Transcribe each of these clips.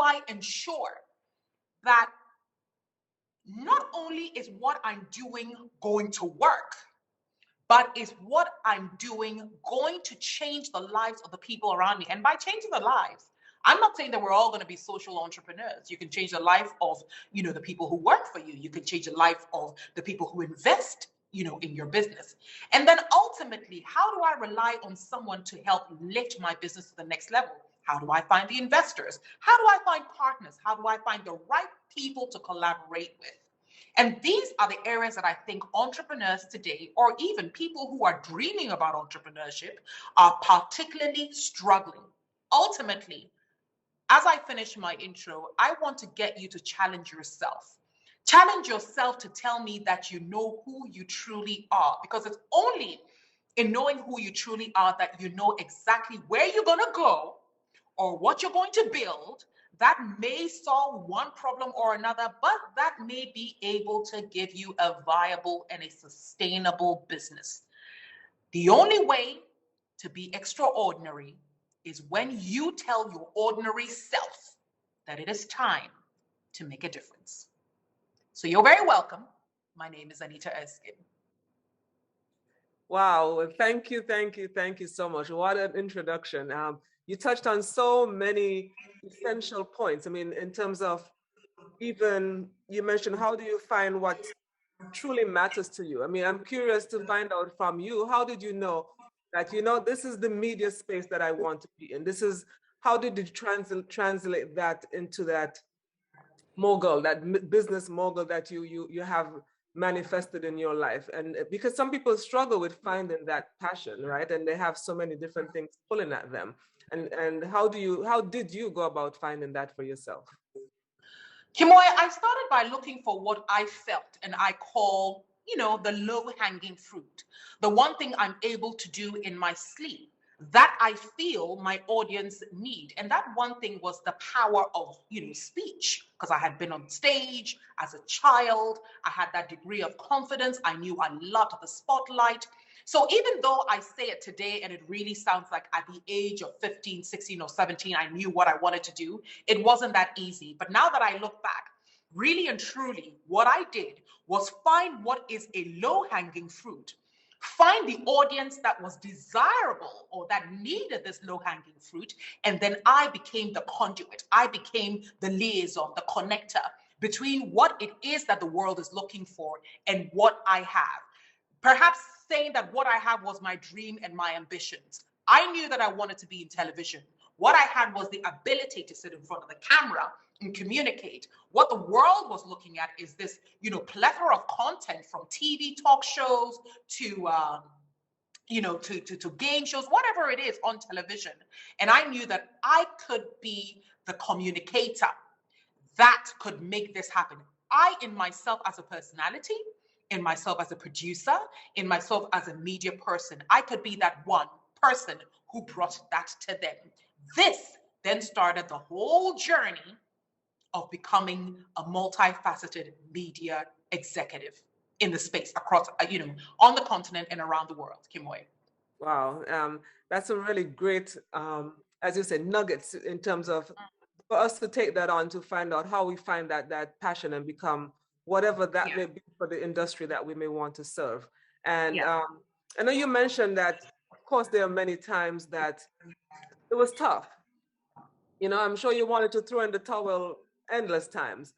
do I ensure that not only is what I'm doing going to work, but is what I'm doing going to change the lives of the people around me? And by changing the lives, I'm not saying that we're all going to be social entrepreneurs. You can change the life of, the people who work for you. You can change the life of the people who invest, in your business. And then ultimately, how do I rely on someone to help lift my business to the next level? How do I find the investors? How do I find partners? How do I find the right people to collaborate with? And these are the areas that I think entrepreneurs today, or even people who are dreaming about entrepreneurship, are particularly struggling. Ultimately, as I finish my intro, I want to get you to challenge yourself. Challenge yourself to tell me that you know who you truly are, because it's only in knowing who you truly are that you know exactly where you're going to go or what you're going to build that may solve one problem or another, but that may be able to give you a viable and a sustainable business. The only way to be extraordinary is when you tell your ordinary self that it is time to make a difference. So you're very welcome. My name is Anita Erskine. Wow, thank you so much. What an introduction. You touched on so many essential points. I mean, in terms of, even you mentioned, how do you find what truly matters to you? I mean, I'm curious to find out from you, how did you know that, this is the media space that I want to be in? How did you translate that into that mogul, that business mogul that you have manifested in your life? And because some people struggle with finding that passion, right? And they have so many different things pulling at them. And how did you go about finding that for yourself? Kimoy, I started by looking for what I felt and I call, the low-hanging fruit. The one thing I'm able to do in my sleep that I feel my audience need. And that one thing was the power of, speech, because I had been on stage as a child. I had that degree of confidence. I knew I loved the spotlight. So even though I say it today and it really sounds like at the age of 15, 16 or 17, I knew what I wanted to do, it wasn't that easy. But now that I look back, really and truly, what I did was find what is a low-hanging fruit, find the audience that was desirable or that needed this low-hanging fruit, and then I became the conduit. I became the liaison, the connector between what it is that the world is looking for and what I have. Perhaps saying that what I have was my dream and my ambitions. I knew that I wanted to be in television. What I had was the ability to sit in front of the camera and communicate. What the world was looking at is this, plethora of content, from TV talk shows to, to game shows, whatever it is on television. And I knew that I could be the communicator that could make this happen. I, in myself as a personality, in myself as a producer, in myself as a media person, I could be that one person who brought that to them. This then started the whole journey of becoming a multifaceted media executive in the space across, on the continent and around the world, Kimoy. Wow, that's a really great, as you said, nuggets in terms of for us to take that on to find out how we find that passion and become whatever that may be for the industry that we may want to serve. And I know you mentioned that, of course, there are many times that it was tough. I'm sure you wanted to throw in the towel endless times.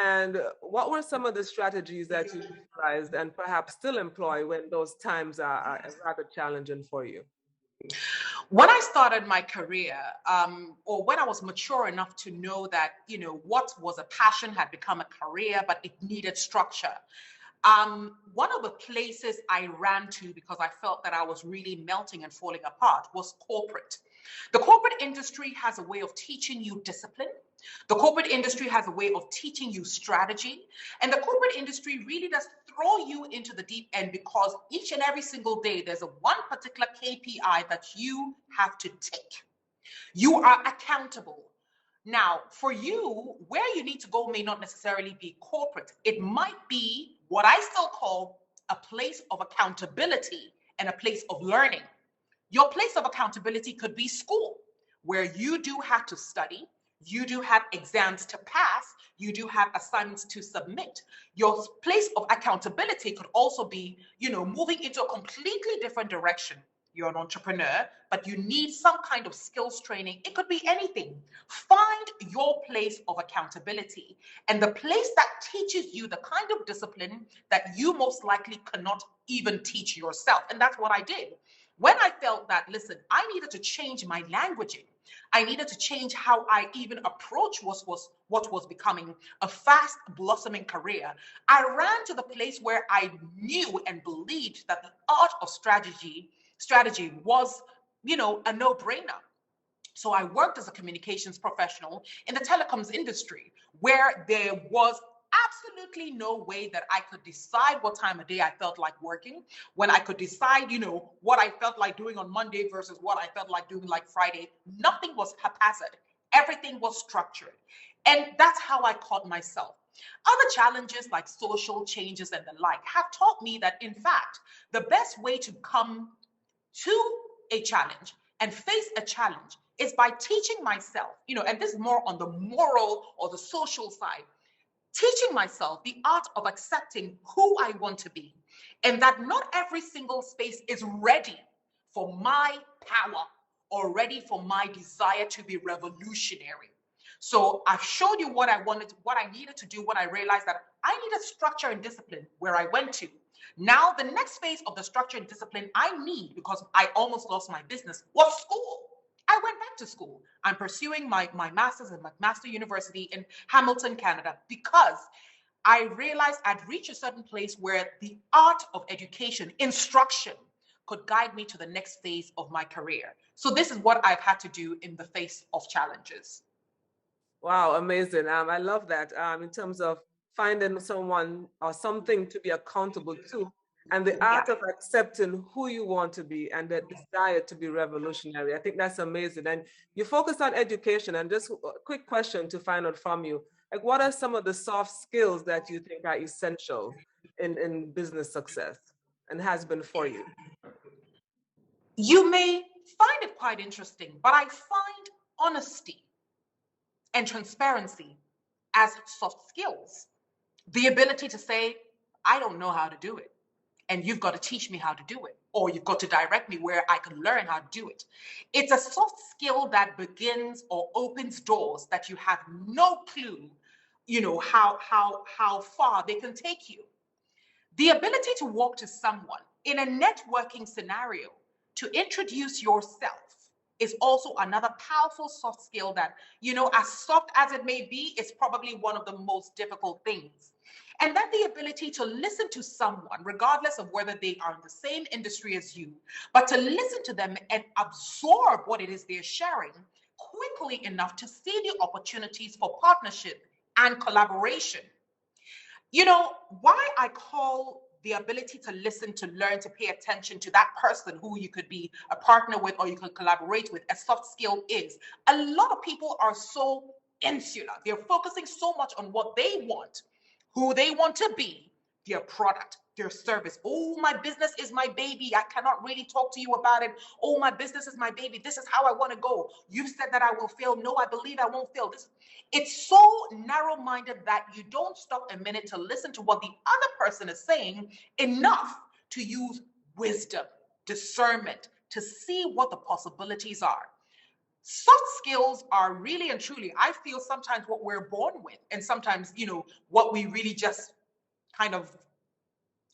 And what were some of the strategies that you utilized and perhaps still employ when those times are rather challenging for you? When I started my career, or when I was mature enough to know that, what was a passion had become a career, but it needed structure. One of the places I ran to, because I felt that I was really melting and falling apart, was corporate. The corporate industry has a way of teaching you discipline. The corporate industry has a way of teaching you strategy. And the corporate industry really does throw you into the deep end, because each and every single day, there's one particular KPI that you have to take. You are accountable. Now, for you, where you need to go may not necessarily be corporate. It might be what I still call a place of accountability and a place of learning. Your place of accountability could be school, where you do have to study. You do have exams to pass. You do have assignments to submit. Your place of accountability could also be, moving into a completely different direction. You're an entrepreneur, but you need some kind of skills training. It could be anything. Find your place of accountability and the place that teaches you the kind of discipline that you most likely cannot even teach yourself. And that's what I did. When I felt that, listen, I needed to change my languaging. I needed to change how I even approach what was becoming a fast blossoming career. I ran to the place where I knew and believed that the art of strategy was, a no-brainer. So I worked as a communications professional in the telecoms industry, where there was absolutely no way that I could decide what time of day I felt like working, when I could decide, what I felt like doing on Monday versus what I felt like doing like Friday. Nothing was haphazard. Everything was structured. And that's how I caught myself. Other challenges like social changes and the like have taught me that, in fact, the best way to come to a challenge and face a challenge is by teaching myself, and this is more on the moral or the social side, teaching myself the art of accepting who I want to be, and that not every single space is ready for my power or ready for my desire to be revolutionary. So I've showed you what I wanted, what I needed to do, what I realized that I needed structure and discipline where I went to. Now, the next phase of the structure and discipline I need, because I almost lost my business, was school. I went back to school. I'm pursuing my master's at McMaster University in Hamilton, Canada, because I realized I'd reached a certain place where the art of education, instruction, could guide me to the next phase of my career. So this is what I've had to do in the face of challenges. Wow, amazing. I love that in terms of finding someone or something to be accountable to, and the art of accepting who you want to be and the desire to be revolutionary. I think that's amazing. And you focus on education, and just a quick question to find out from you, like what are some of the soft skills that you think are essential in business success and has been for you? You may find it quite interesting, but I find honesty and transparency as soft skills. The ability to say, I don't know how to do it, and you've got to teach me how to do it, or you've got to direct me where I can learn how to do it. It's a soft skill that begins or opens doors that you have no clue, how far they can take you. The ability to walk to someone in a networking scenario to introduce yourself is also another powerful soft skill that, as soft as it may be, is probably one of the most difficult things. And then the ability to listen to someone, regardless of whether they are in the same industry as you, but to listen to them and absorb what it is they're sharing quickly enough to see the opportunities for partnership and collaboration. Why I call the ability to listen, to learn, to pay attention to that person who you could be a partner with or you could collaborate with, a soft skill is a lot of people are so insular. They're focusing so much on what they want, who they want to be, their product, their service. Oh, my business is my baby. I cannot really talk to you about it. Oh, my business is my baby. This is how I want to go. You said that I will fail. No, I believe I won't fail. It's so narrow-minded that you don't stop a minute to listen to what the other person is saying enough to use wisdom, discernment, to see what the possibilities are. Soft skills are really and truly, I feel, sometimes what we're born with, and sometimes, what we really just kind of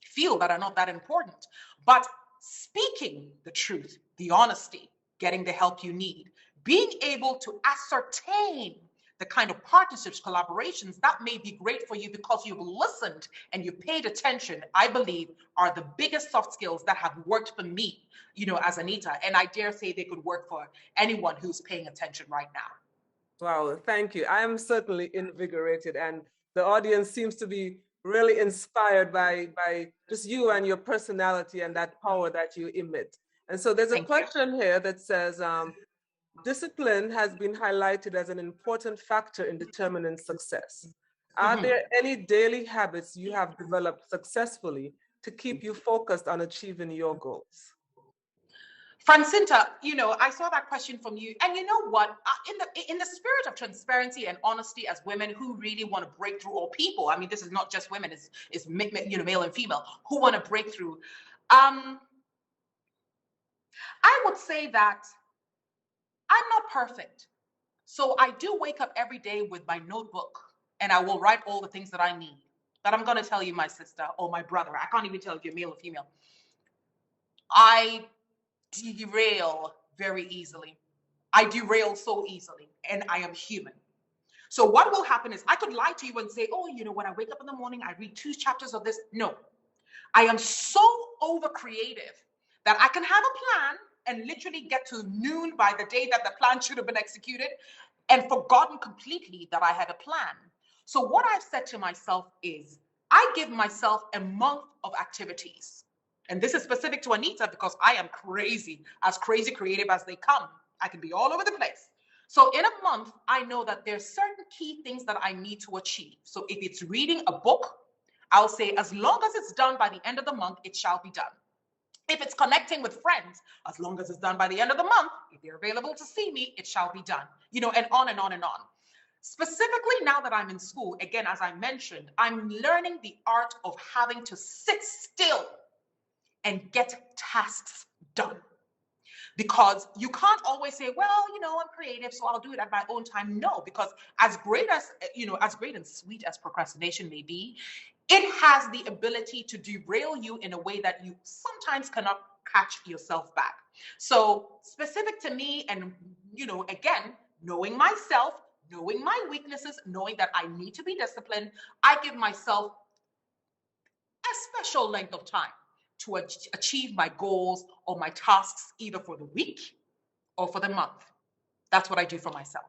feel that are not that important. But speaking the truth, the honesty, getting the help you need, being able to ascertain the kind of partnerships, collaborations that may be great for you because you've listened and you paid attention, I believe are the biggest soft skills that have worked for me, as Anita. And I dare say they could work for anyone who's paying attention right now. Wow, thank you. I am certainly invigorated, and the audience seems to be really inspired by just you and your personality and that power that you emit. And so there's a question here that says, discipline has been highlighted as an important factor in determining success. Are there any daily habits you have developed successfully to keep you focused on achieving your goals? Francinta, I saw that question from you, and you know what? In the spirit of transparency and honesty, as women who really want to break through, or people, I mean, this is not just women; it's male and female who want to break through. I would say that I'm not perfect, so I do wake up every day with my notebook, and I will write all the things that I need. That I'm going to tell you, my sister or my brother. I can't even tell if you're male or female. I derail very easily. I derail so easily, and I am human. So what will happen is I could lie to you and say, oh, when I wake up in the morning, I read 2 chapters of this. No, I am so over creative that I can have a plan and literally get to noon by the day that the plan should have been executed and forgotten completely that I had a plan. So what I've said to myself is I give myself a month of activities. And this is specific to Anita because I am crazy creative as they come. I can be all over the place. So in a month, I know that there's certain key things that I need to achieve. So if it's reading a book, I'll say, as long as it's done by the end of the month, it shall be done. If it's connecting with friends, as long as it's done by the end of the month, if they're available to see me, it shall be done. And on and on and on. Specifically, now that I'm in school, again, as I mentioned, I'm learning the art of having to sit still and get tasks done. Because you can't always say, well, I'm creative, so I'll do it at my own time. No, because as great and sweet as procrastination may be, it has the ability to derail you in a way that you sometimes cannot catch yourself back. So specific to me, and, again, knowing myself, knowing my weaknesses, knowing that I need to be disciplined, I give myself a special length of time to achieve my goals or my tasks, either for the week or for the month. That's what I do for myself.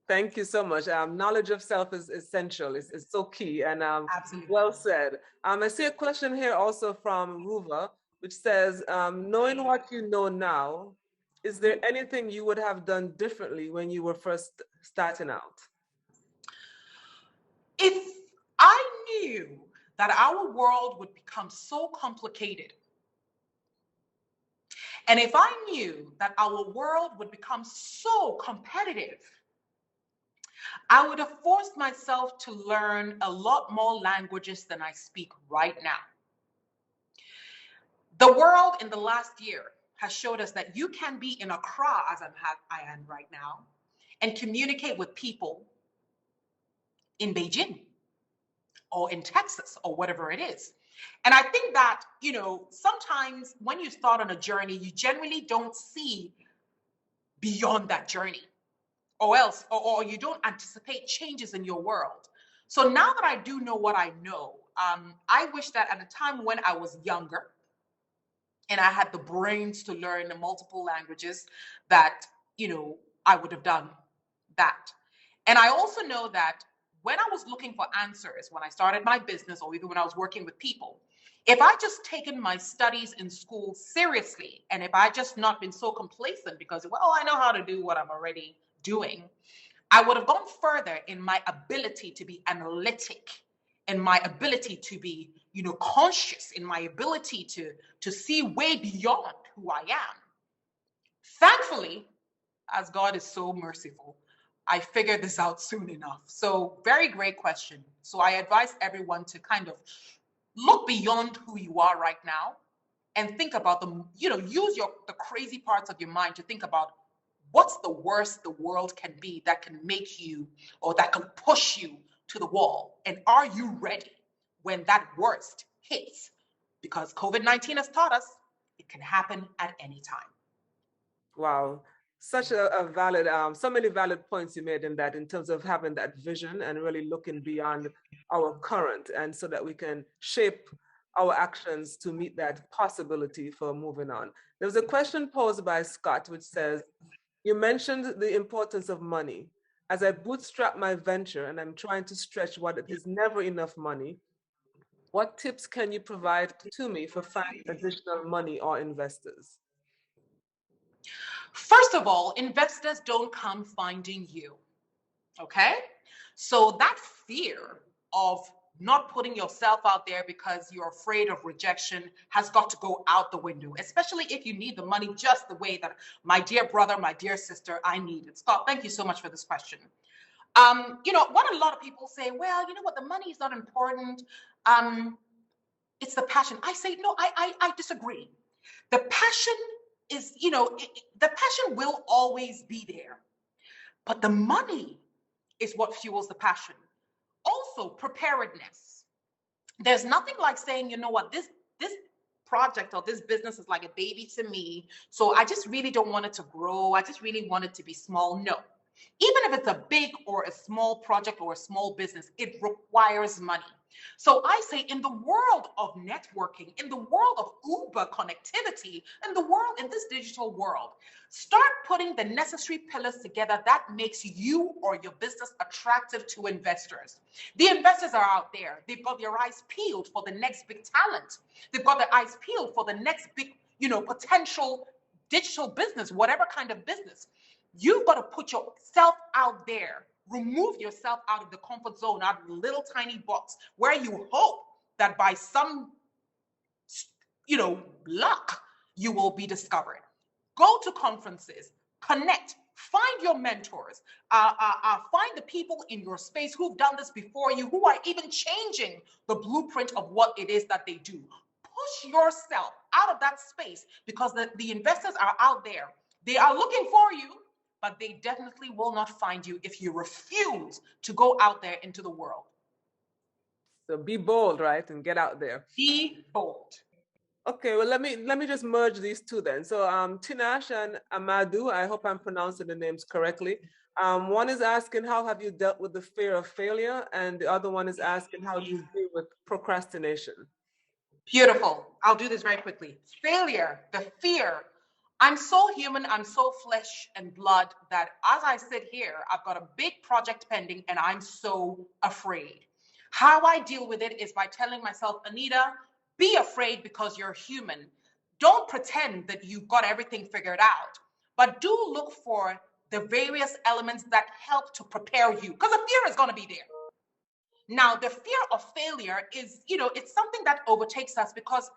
Thank you so much. Knowledge of self is essential. It's so key, and Absolutely. Well said. I see a question here also from Ruva, which says, knowing what you know now, is there anything you would have done differently when you were first starting out? If I knew that our world would become so complicated, and if I knew that our world would become so competitive, I would have forced myself to learn a lot more languages than I speak right now. The world in the last year has showed us that you can be in Accra, as I am right now, and communicate with people in Beijing or in Texas or whatever it is. And I think that, sometimes when you start on a journey, you generally don't see beyond that journey, or you don't anticipate changes in your world. So now that I do know what I know, I wish that at a time when I was younger and I had the brains to learn the multiple languages, that, I would have done that. And I also know that when I was looking for answers, when I started my business, or even when I was working with people, if I just taken my studies in school seriously, and if I just not been so complacent because, well, I know how to do what I'm already doing, I would have gone further in my ability to be analytic, in my ability to be, conscious, in my ability to see way beyond who I am. Thankfully, as God is so merciful, I figured this out soon enough. So very great question. So I advise everyone to kind of look beyond who you are right now and think about use the crazy parts of your mind to think about what's the worst the world can be that can make you, or that can push you to the wall. And are you ready when that worst hits? Because COVID-19 has taught us it can happen at any time. Wow. Such a valid, so many valid points you made in that, in terms of having that vision and really looking beyond our current, and so that we can shape our actions to meet that possibility for moving on. There was a question posed by Scott, which says, you mentioned the importance of money. As I bootstrap my venture and I'm trying to stretch what is never enough money, what tips can you provide to me for finding additional money or investors? First of all, investors don't come finding you, okay? So that fear of not putting yourself out there because you're afraid of rejection has got to go out the window, especially if you need the money just the way that my dear brother, my dear sister, I need it. Scott, thank you so much for this question. What a lot of people say, well, you know what, the money is not important. It's the passion. I say, no, I disagree. The passion is, the passion will always be there, but the money is what fuels the passion. Also, preparedness. There's nothing like saying, you know what, this project or this business is like a baby to me, so I just really don't want it to grow. I just really want it to be small. No. Even if it's a big or a small project or a small business, it requires money. So I say, in the world of networking, in the world of Uber connectivity, in this digital world, start putting the necessary pillars together that makes you or your business attractive to investors. The investors are out there. They've got their eyes peeled for the next big talent. They've got their eyes peeled for the next big, potential digital business, whatever kind of business. You've got to put yourself out there. Remove yourself out of the comfort zone, out of the little tiny box where you hope that by some, luck, you will be discovered. Go to conferences, connect, find your mentors, find the people in your space who've done this before you, who are even changing the blueprint of what it is that they do. Push yourself out of that space, because the investors are out there. They are looking for you, but they definitely will not find you if you refuse to go out there into the world. So be bold, right? And get out there. Be bold. Okay, well, let me just merge these two then. So Tinash and Amadou, I hope I'm pronouncing the names correctly. One is asking, how have you dealt with the fear of failure? And the other one is asking, how do you deal with procrastination? Beautiful. I'll do this very quickly. Failure, the fear. I'm so human, I'm so flesh and blood that as I sit here, I've got a big project pending and I'm so afraid. How I deal with it is by telling myself, Anita, be afraid because you're human. Don't pretend that you've got everything figured out, but do look for the various elements that help to prepare you, because the fear is going to be there. Now, the fear of failure is, it's something that overtakes us because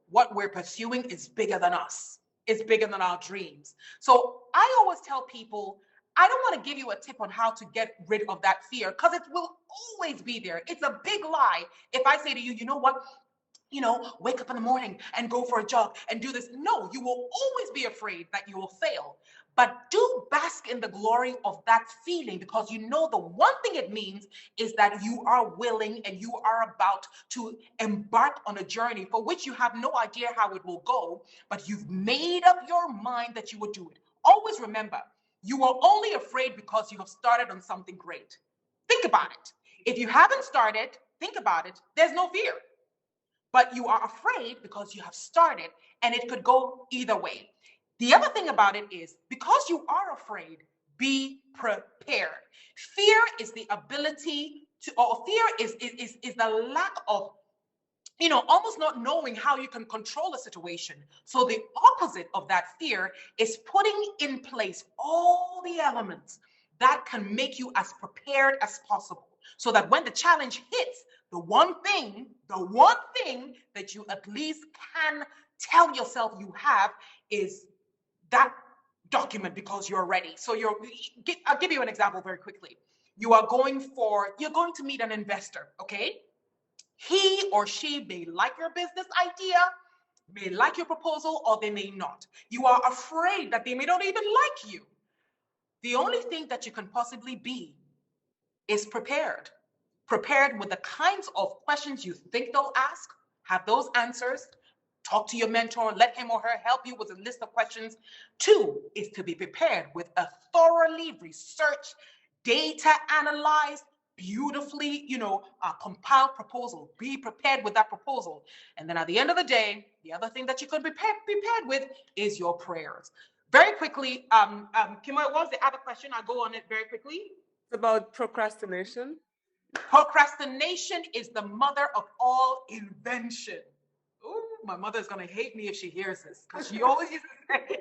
what we're pursuing is bigger than us. It's bigger than our dreams. So I always tell people, I don't want to give you a tip on how to get rid of that fear, because it will always be there. It's a big lie if I say to you, you know what? Wake up in the morning and go for a jog and do this. No, you will always be afraid that you will fail. But do bask in the glory of that feeling, because the one thing it means is that you are willing and you are about to embark on a journey for which you have no idea how it will go, but you've made up your mind that you will do it. Always remember, you are only afraid because you have started on something great. Think about it. If you haven't started, think about it, there's no fear. But you are afraid because you have started, and it could go either way. The other thing about it is, because you are afraid, be prepared. Fear is the ability to, or fear is the lack of, almost not knowing how you can control a situation. So the opposite of that fear is putting in place all the elements that can make you as prepared as possible, so that when the challenge hits, the one thing that you at least can tell yourself you have is that document, because you're ready. So I'll give you an example very quickly. You're going to meet an investor, okay? He or she may like your business idea, may like your proposal, or they may not. You are afraid that they may not even like you. The only thing that you can possibly be is prepared with the kinds of questions you think they'll ask, have those answers, talk to your mentor, let him or her help you with a list of questions. 2 is to be prepared with a thoroughly researched, data analyzed, beautifully, compiled proposal. Be prepared with that proposal. And then at the end of the day, the other thing that you could be prepared with is your prayers. Very quickly, Kim, what was the other question? I'll go on it very quickly. It's about procrastination. Procrastination is the mother of all invention. Ooh, my mother's going to hate me if she hears this, because she always used to say,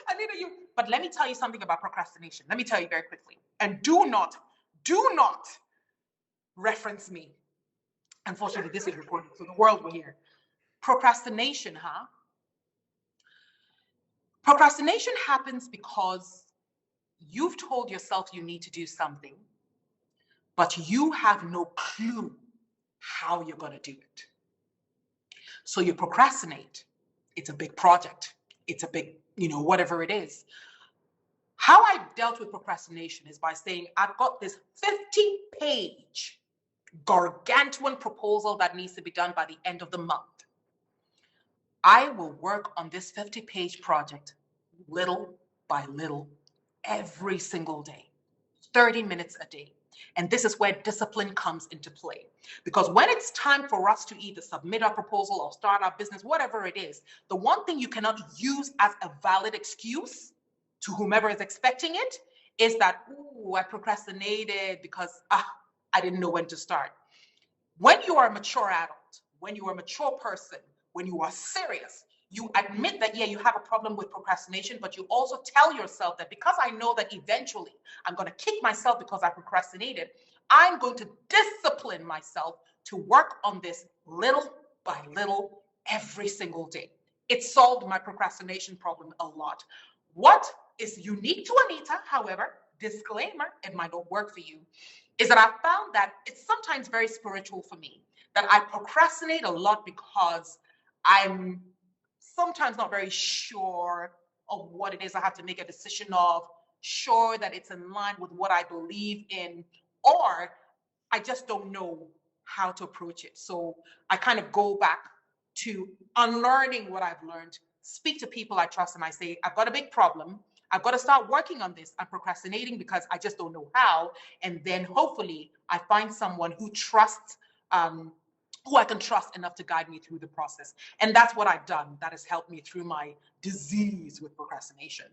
Anita, but let me tell you something about procrastination. Let me tell you very quickly. And do not reference me. Unfortunately, this is recorded, so the world will hear. Procrastination, huh? Procrastination happens because you've told yourself you need to do something, but you have no clue how you're going to do it. So you procrastinate. It's a big project. It's a big, whatever it is. How I dealt with procrastination is by saying, I've got this 50-page gargantuan proposal that needs to be done by the end of the month. I will work on this 50-page project little by little every single day, 30 minutes a day. And this is where discipline comes into play. Because when it's time for us to either submit our proposal or start our business, whatever it is, the one thing you cannot use as a valid excuse to whomever is expecting it is that, ooh, I procrastinated because I didn't know when to start. When you are a mature adult, when you are a mature person, when you are serious, you admit that, yeah, you have a problem with procrastination, but you also tell yourself that because I know that eventually I'm going to kick myself because I procrastinated, I'm going to discipline myself to work on this little by little every single day. It solved my procrastination problem a lot. What is unique to Anita, however, disclaimer, it might not work for you, is that I found that it's sometimes very spiritual for me, that I procrastinate a lot because I'm sometimes not very sure of what it is I have to make a decision of, sure that it's in line with what I believe in, or I just don't know how to approach it. So I kind of go back to unlearning what I've learned, speak to people I trust, and I say, I've got a big problem. I've got to start working on this. I'm procrastinating because I just don't know how. And then hopefully I find someone who trusts, who I can trust enough to guide me through the process. And that's what I've done. That has helped me through my disease with procrastination.